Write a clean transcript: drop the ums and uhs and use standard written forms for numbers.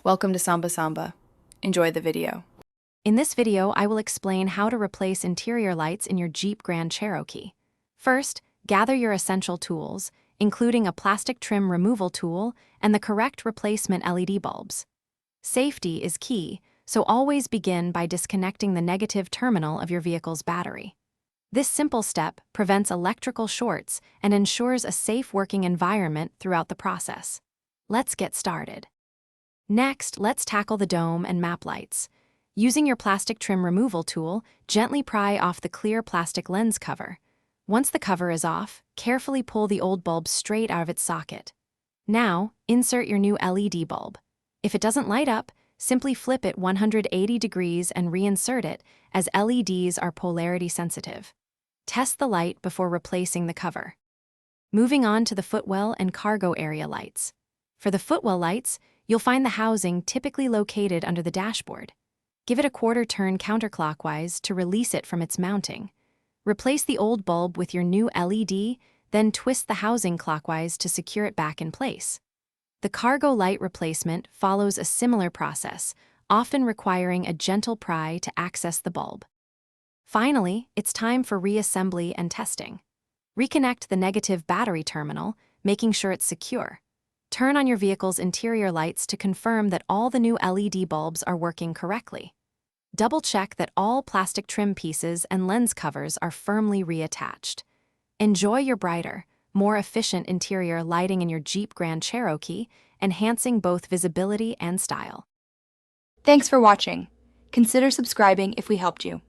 Welcome to Samba Samba. Enjoy the video. In this video, I will explain how to replace interior lights in your Jeep Grand Cherokee. First, gather your essential tools, including a plastic trim removal tool and the correct replacement LED bulbs. Safety is key, so always begin by disconnecting the negative terminal of your vehicle's battery. This simple step prevents electrical shorts and ensures a safe working environment throughout the process. Let's get started. Next, let's tackle the dome and map lights. Using your plastic trim removal tool, gently pry off the clear plastic lens cover. Once the cover is off, carefully pull the old bulb straight out of its socket. Now, insert your new LED bulb. If it doesn't light up, simply flip it 180 degrees and reinsert it, as LEDs are polarity sensitive. Test the light before replacing the cover. Moving on to the footwell and cargo area lights. For the footwell lights, you'll find the housing typically located under the dashboard. Give it a quarter turn counterclockwise to release it from its mounting. Replace the old bulb with your new LED, then twist the housing clockwise to secure it back in place. The cargo light replacement follows a similar process, often requiring a gentle pry to access the bulb. Finally, it's time for reassembly and testing. Reconnect the negative battery terminal, making sure it's secure. Turn on your vehicle's interior lights to confirm that all the new LED bulbs are working correctly. Double-check that all plastic trim pieces and lens covers are firmly reattached. Enjoy your brighter, more efficient interior lighting in your Jeep Grand Cherokee, enhancing both visibility and style. Thanks for watching. Consider subscribing if we helped you.